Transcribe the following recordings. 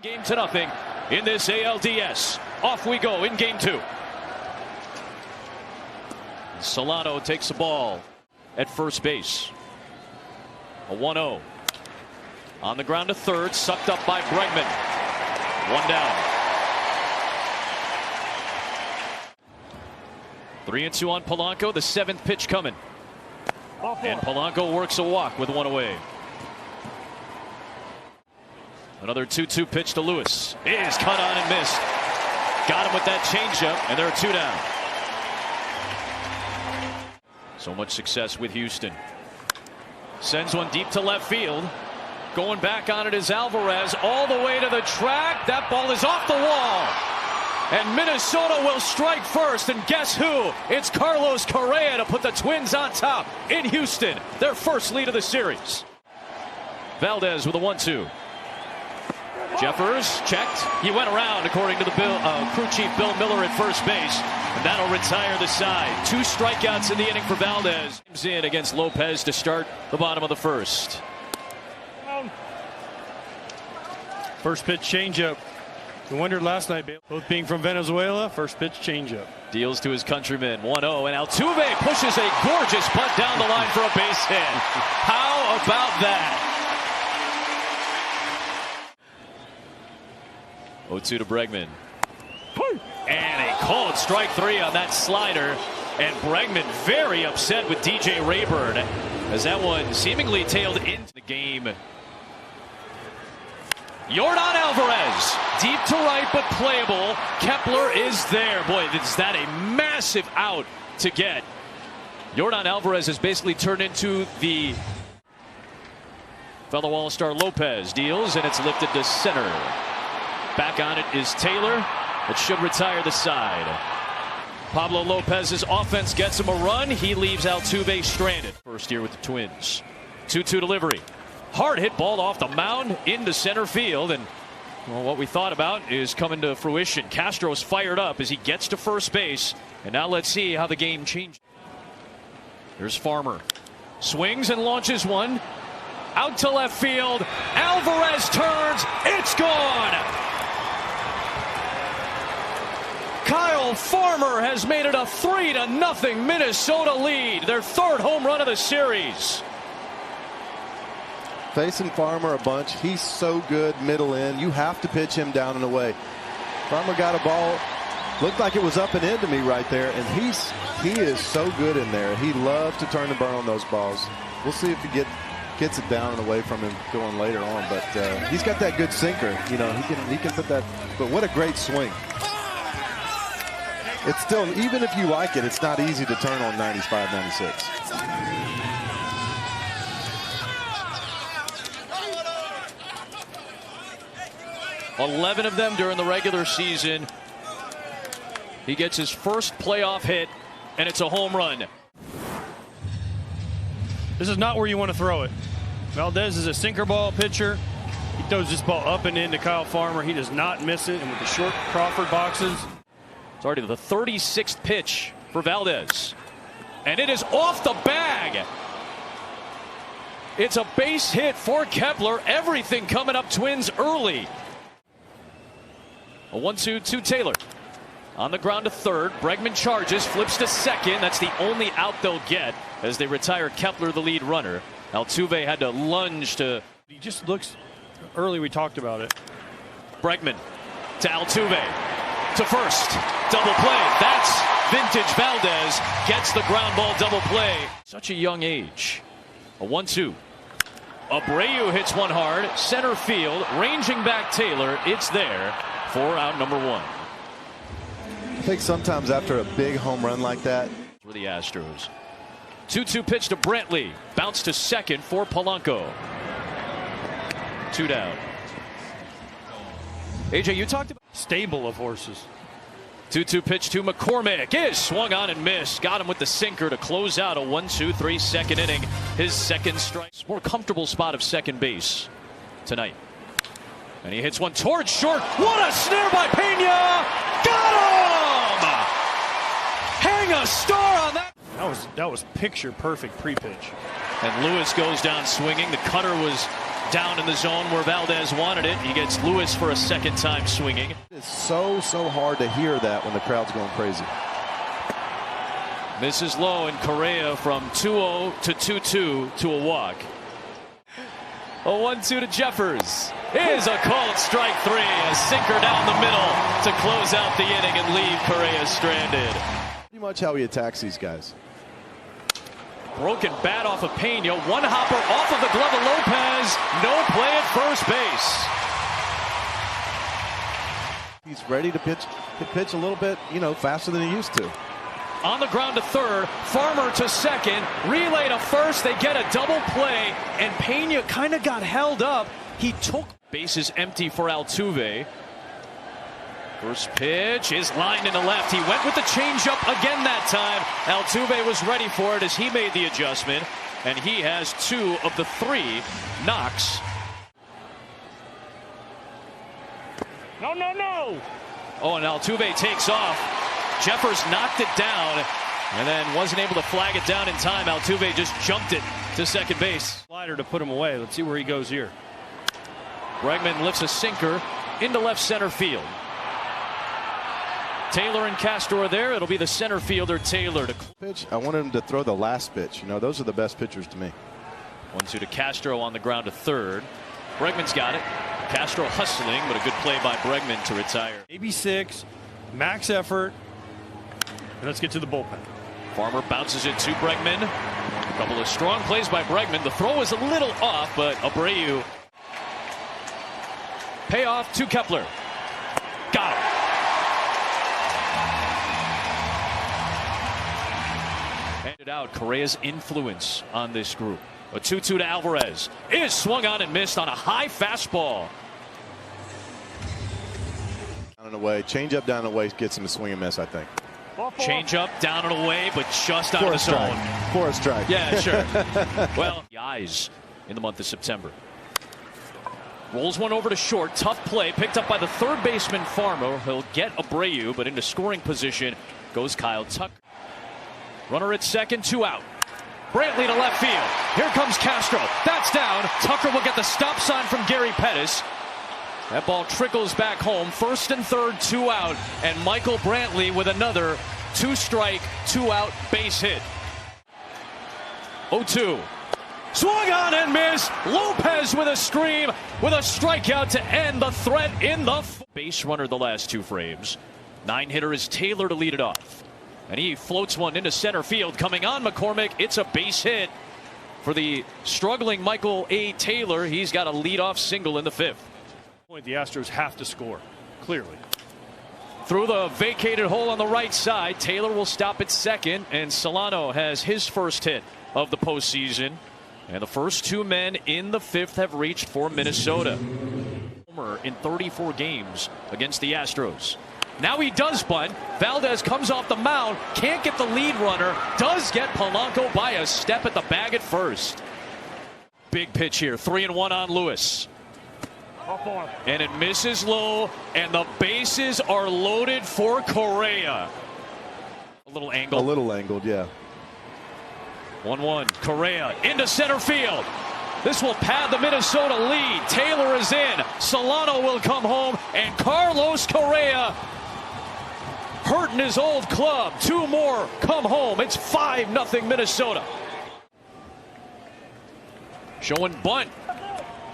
Game-0 in this ALDS. Off we go in game 2. Solano takes the ball at first base. A 1-0. On the ground to third, sucked up by Bregman. 1 down. 3-2 on Polanco, the 7th pitch coming. And Polanco works a walk with 1 away. Another 2-2 pitch to Lewis. Is cut on and missed. Got him with that changeup, and there are 2 down. So much success with Houston. Sends one deep to left field. Going back on it is Alvarez all the way to the track. That ball is off the wall. And Minnesota will strike first. And guess who? It's Carlos Correa to put the Twins on top in Houston. Their first lead of the series. Valdez with a 1-2. Jeffers checked. He went around, according to the crew chief Bill Miller at first base. And that'll retire the side. 2 strikeouts in the inning for Valdez. Comes in against Lopez to start the bottom of the first. First pitch changeup. We wondered last night, both being from Venezuela. First pitch changeup. Deals to his countryman. 1-0, and Altuve pushes a gorgeous bunt down the line for a base hit. How about that? 0-2 to Bregman. And a called strike 3 on that slider. And Bregman very upset with DJ Rayburn as that one seemingly tailed into the game. Yordan Alvarez, deep to right but playable. Kepler is there. Boy, is that a massive out to get. Yordan Alvarez has basically turned into the fellow All-Star Lopez. Deals, and it's lifted to center. Back on it is Taylor. It should retire the side. Pablo Lopez's offense gets him a run. He leaves Altuve stranded. First year with the Twins. 2-2 delivery. Hard hit ball off the mound into center field. And well, what we thought about is coming to fruition. Castro's fired up as he gets to first base. And now let's see how the game changed. Here's Farmer. Swings and launches one. Out to left field. Alvarez turns. It's gone. Kyle Farmer has made it a 3-0 Minnesota lead. Their 3rd home run of the series. Facing Farmer a bunch. He's so good middle in. You have to pitch him down and away. Farmer got a ball. Looked like it was up and in to me right there. And he is so good in there. He loves to turn and burn on those balls. We'll see if he gets it down and away from him going later on. But he's got that good sinker. You know, he can put that. But what a great swing. It's still, even if you like it, it's not easy to turn on 95, 96. $11 of them during the regular season. He gets his first playoff hit, and it's a home run. This is not where you want to throw it. Valdez is a sinker ball pitcher. He throws this ball up and into Kyle Farmer. He does not miss it. And with the short Crawford boxes. It's already the 36th pitch for Valdez. And it is off the bag. It's a base hit for Kepler. Everything coming up Twins early. A 1-2 to Taylor. On the ground to third. Bregman charges, flips to second. That's the only out they'll get as they retire Kepler, the lead runner. Altuve had to lunge to. He just looks early. We talked about it. Bregman to Altuve to first. Double play. That's vintage Valdez. Gets the ground ball double play. Such a young age. A 1-2. Abreu hits one hard. Center field. Ranging back Taylor. It's there for out number 1. I think sometimes after a big home run like that. For the Astros. 2-2 pitch to Brantley. Bounce to second for Polanco. 2 down. AJ, you talked about stable of horses. 2-2 pitch to McCormick is swung on and missed. Got him with the sinker to close out a 1-2-3 second inning. His second strike. More comfortable spot of second base tonight. And he hits one towards short. What a snare by Pena! Got him! Hang a star on that. That was picture perfect pre-pitch. And Lewis goes down swinging. The cutter was down in the zone where Valdez wanted it. He gets Lewis for a second time swinging. It's so hard to hear that when the crowd's going crazy. Misses low, and Correa from 2-0 to 2-2 to a walk. A 1-2 to Jeffers. Here's a called strike three. A sinker down the middle to close out the inning and leave Correa stranded. Pretty much how he attacks these guys. Broken bat off of Pena. One hopper off of the glove of Lopez. No play at first base. He's ready to pitch a little bit, faster than he used to. On the ground to third, Farmer to second, relay to first. They get a double play, and Pena kind of got held up. He took bases empty for Altuve. First pitch is lined into left. He went with the changeup again that time. Altuve was ready for it as he made the adjustment, and he has 2 of the 3 knocks. No. Oh, and Altuve takes off. Jeffers knocked it down and then wasn't able to flag it down in time. Altuve just jumped it to second base. Slider to put him away. Let's see where he goes here. Bregman lifts a sinker into left center field. Taylor and Castro are there. It'll be the center fielder, Taylor. To pitch. I wanted him to throw the last pitch. Those are the best pitchers to me. 1-2 to Castro on the ground to third. Bregman's got it. Castro hustling, but a good play by Bregman to retire. Maybe 6, max effort. And let's get to the bullpen. Farmer bounces it to Bregman. A couple of strong plays by Bregman. The throw was a little off, but Abreu. Payoff to Kepler. Got him. Handed out. Correa's influence on this group. A 2-2 to Alvarez. Is swung on and missed on a high fastball. Down and away. Change up down and away gets him a swing and miss, I think. Change up, down and away, but just out of the zone. For a strike. Yeah, sure. Well, the eyes in the month of September. Rolls one over to short. Tough play. Picked up by the third baseman, Farmer. He'll get Abreu, but into scoring position goes Kyle Tucker. Runner at second, 2 out. Brantley to left field. Here comes Castro. That's down. Tucker will get the stop sign from Gary Pettis. That ball trickles back home. First and third, 2 out. And Michael Brantley with another 2-strike, 2-out base hit. 0-2. Swung on and missed. Lopez with a scream, with a strikeout to end the threat in the base runner the last 2 frames. 9-hitter is Taylor to lead it off. And he floats one into center field. Coming on McCormick, it's a base hit for the struggling Michael A. Taylor. He's got a leadoff single in the 5th. The Astros have to score, clearly. Through the vacated hole on the right side, Taylor will stop at second, and Solano has his first hit of the postseason. And the first 2 men in the 5th have reached for Minnesota. Homer in 34 games against the Astros. Now he does bunt. Valdez comes off the mound, can't get the lead runner, does get Polanco by a step at the bag at first. Big pitch here, 3-1 on Lewis. And it misses low, and the bases are loaded for Correa. A little angled. A little angled, yeah. 1-1. Correa into center field. This will pad the Minnesota lead. Taylor is in. Solano will come home, and Carlos Correa hurting his old club. 2 more come home. It's 5-0 Minnesota. Showing bunt.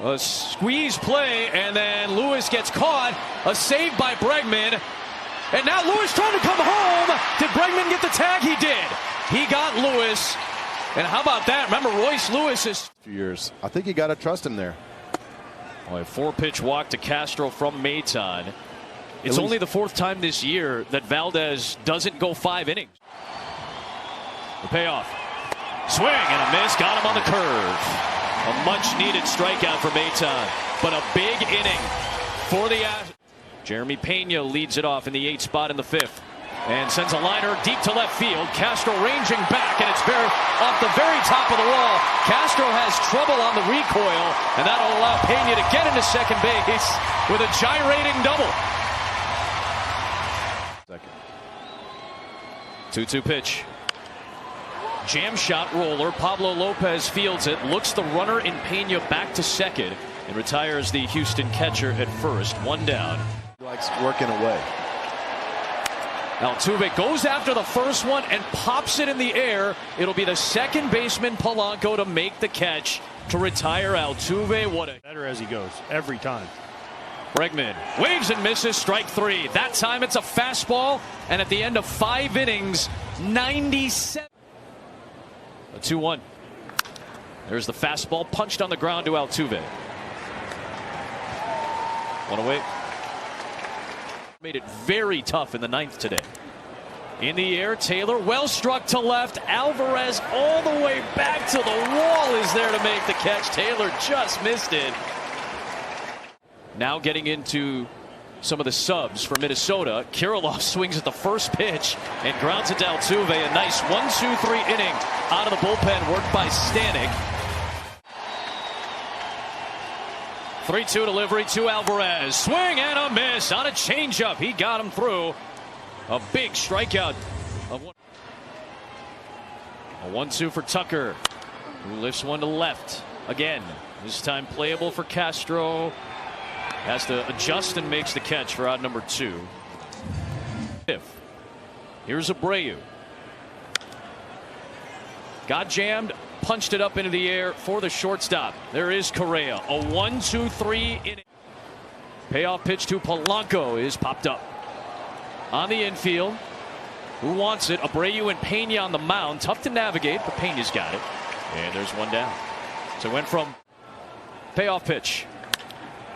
A squeeze play, and then Lewis gets caught. A save by Bregman. And now Lewis trying to come home. Did Bregman get the tag? He did. He got Lewis. And how about that? Remember, Royce Lewis is... Years. I think you got to trust him there. A 4-pitch walk to Castro from Maton. It's only the 4th time this year that Valdez doesn't go 5 innings. The payoff. Swing and a miss. Got him on the curve. A much-needed strikeout for Maton, but a big inning for the Astros. Jeremy Pena leads it off in the 8th spot in the 5th, and sends a liner deep to left field. Castro ranging back, and it's off the very top of the wall. Castro has trouble on the recoil, and that'll allow Pena to get into second base with a gyrating double. 2-2 pitch. Jam shot roller. Pablo Lopez fields it, looks the runner in Pena back to second, and retires the Houston catcher at first. One down. Likes working away. Altuve goes after the first one and pops it in the air. It'll be the second baseman Polanco to make the catch to retire Altuve. What a Better as he goes every time. Bregman waves and misses, strike three. That time it's a fastball, and at the end of 5 innings, 97. A 2-1. There's the fastball punched on the ground to Altuve. One away. Made it very tough in the 9th today. In the air, Taylor well struck to left. Alvarez all the way back to the wall is there to make the catch. Taylor just missed it. Now getting into some of the subs for Minnesota. Kirilloff swings at the first pitch and grounds it to Altuve. A nice 1-2-3 inning out of the bullpen, worked by Stanek. 3-2 delivery to Alvarez. Swing and a miss on a changeup. He got him through. A big strikeout. A 1-2 for Tucker, who lifts one to left again. This time playable for Castro. Has to adjust and makes the catch for out number 2. Here's Abreu. Got jammed, punched it up into the air for the shortstop. There is Correa. A 1-2-3 inning. Payoff pitch to Polanco is popped up. On the infield. Who wants it? Abreu and Pena on the mound. Tough to navigate, but Pena's got it. And there's one down. So it went from payoff pitch.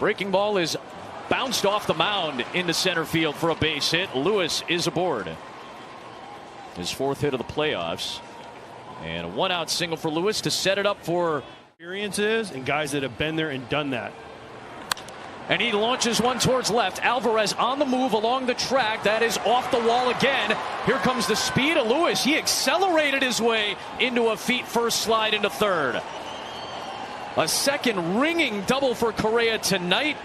Breaking ball is bounced off the mound into center field for a base hit. Lewis is aboard. His 4th hit of the playoffs. And a 1-out single for Lewis to set it up for Experiences and guys that have been there and done that. And he launches one towards left. Alvarez on the move along the track. That is off the wall again. Here comes the speed of Lewis. He accelerated his way into a feet-first slide into third. A second ringing double for Correa tonight.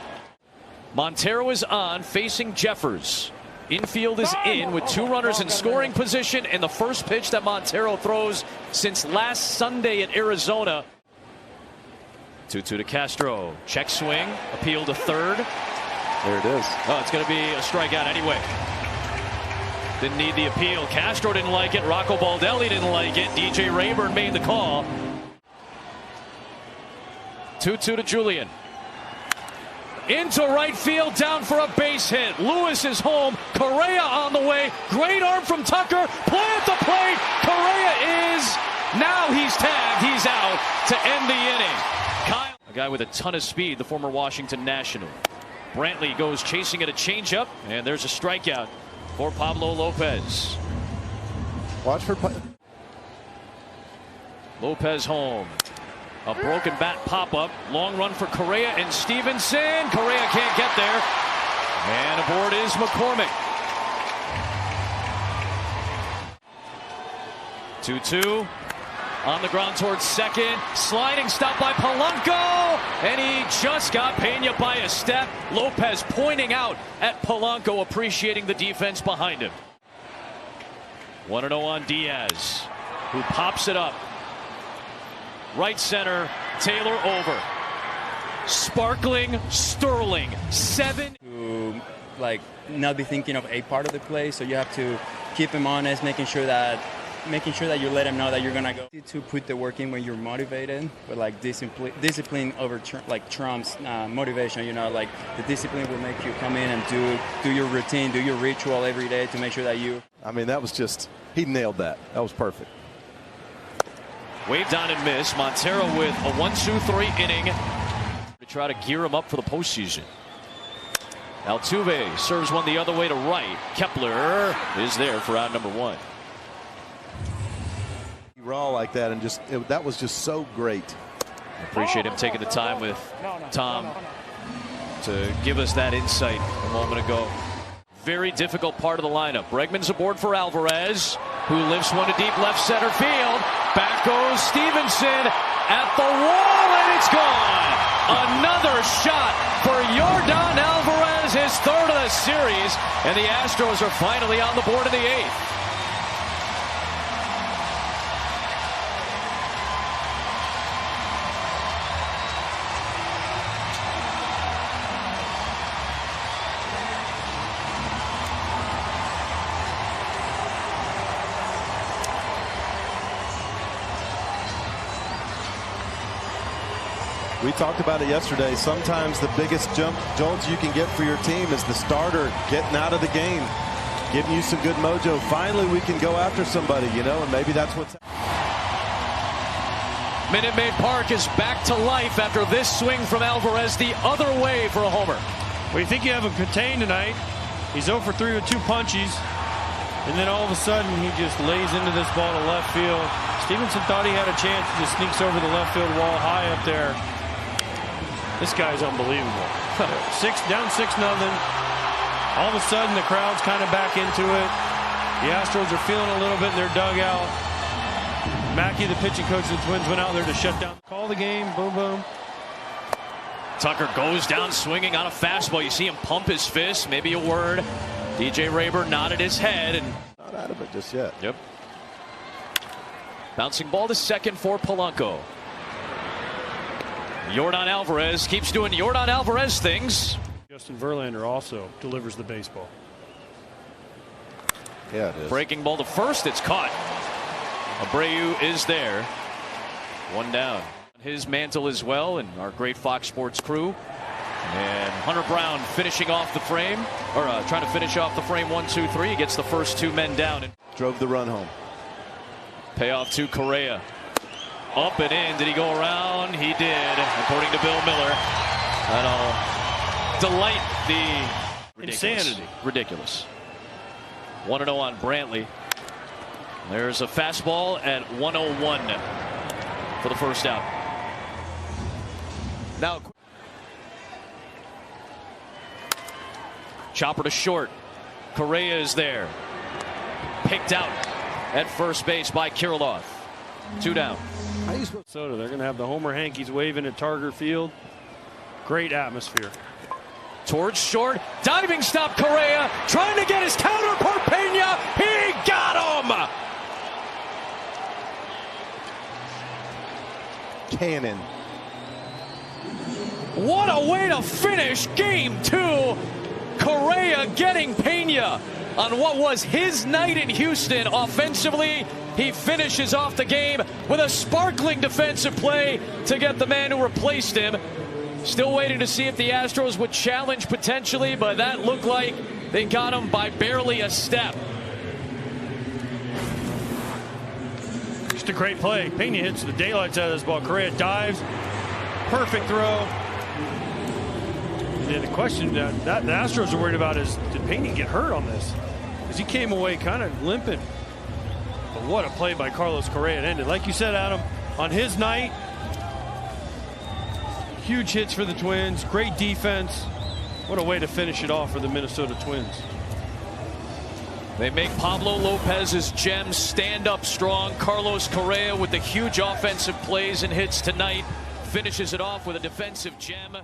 Montero is on, facing Jeffers. Infield is in with 2 runners in scoring position, and the first pitch that Montero throws since last Sunday at Arizona. 2-2 to Castro. Check swing. Appeal to third. There it is. Oh, it's going to be a strikeout anyway. Didn't need the appeal. Castro didn't like it. Rocco Baldelli didn't like it. DJ Rayburn made the call. 2-2 to Julian. Into right field, down for a base hit. Lewis is home. Correa on the way. Great arm from Tucker. Play at the plate. Correa is. Now he's tagged. He's out to end the inning. Kyle, a guy with a ton of speed, the former Washington National. Brantley goes chasing at a changeup, and there's a strikeout for Pablo Lopez. Watch for Lopez home. A broken bat pop-up. Long run for Correa and Stevenson. Correa can't get there. And aboard is McCormick. 2-2. On the ground towards second. Sliding stop by Polanco. And he just got Pena by a step. Lopez pointing out at Polanco, appreciating the defense behind him. 1-0 on Diaz, who pops it up. Right center, Taylor over. Sparkling, Sterling, 7. To like not be thinking of a part of the play, so you have to keep him honest, making sure that you let him know that you're gonna go. To put the work in when you're motivated, but like discipline over trumps motivation. You know, like the discipline will make you come in and do your routine, do your ritual every day to make sure that you. I mean, that was just, he nailed that. That was perfect. Waved on and missed. Montero with a 1-2-3 inning to try to gear him up for the postseason. Altuve serves one the other way to right. Kepler is there for out number 1. Raw like that, and just that was just so great. I appreciate him taking the time with Tom to give us that insight a moment ago. Very difficult part of the lineup. Bregman's aboard for Alvarez, who lifts one to deep left center field. Back goes Stevenson at the wall, and it's gone. Another shot for Yordan Alvarez, his 3rd of the series, and the Astros are finally on the board in the 8th. We talked about it yesterday. Sometimes the biggest jolts you can get for your team is the starter getting out of the game, giving you some good mojo. Finally, we can go after somebody, you know, and maybe that's what's. Minute Maid Park is back to life after this swing from Alvarez the other way for a homer. Well, you think you have him contained tonight. He's 0 for 3 with 2 punchies. And then all of a sudden, he just lays into this ball to left field. Stevenson thought he had a chance, just sneaks over the left field wall high up there. This guy's unbelievable. Down 6-0. All of a sudden, the crowd's kind of back into it. The Astros are feeling a little bit in their dugout. Mackey, the pitching coach of the Twins, went out there to shut down. Call the game. Boom, boom. Tucker goes down swinging on a fastball. You see him pump his fist, maybe a word. DJ Rayburn nodded his head. And Not out of it just yet. Yep. Bouncing ball to second for Polanco. Yordan Alvarez keeps doing Yordan Alvarez things. Justin Verlander also delivers the baseball. Yeah, it is. Breaking ball to first. It's caught. Abreu is there. 1 down. His mantle as well, and our great Fox Sports crew. And Hunter Brown finishing off the frame, or trying to finish off the frame. 1, 2, 3. He gets the first 2 men down. And drove the run home. Payoff to Correa. Up and in. Did he go around? He did, according to Bill Miller. That'll delight the insanity. Ridiculous. 1-0 on Brantley. There's a fastball at 101 for the first out. Now, chopper to short. Correa is there. Picked out at first base by Kirilloff. 2 down. So they're going to have the Homer Hankies waving at Target Field. Great atmosphere. Towards short. Diving stop Correa. Trying to get his counterpart Pena. He got him. Cannon. What a way to finish game 2. Correa getting Pena on what was his night in Houston offensively. He finishes off the game with a sparkling defensive play to get the man who replaced him. Still waiting to see if the Astros would challenge potentially, but that looked like they got him by barely a step. Just a great play. Pena hits the daylights out of this ball. Correa dives. Perfect throw. And the question that the Astros are worried about is, did Pena get hurt on this? Because he came away kind of limping. But what a play by Carlos Correa. It ended. Like you said, Adam, on his night, huge hits for the Twins. Great defense. What a way to finish it off for the Minnesota Twins. They make Pablo Lopez's gems stand up strong. Carlos Correa with the huge offensive plays and hits tonight finishes it off with a defensive gem.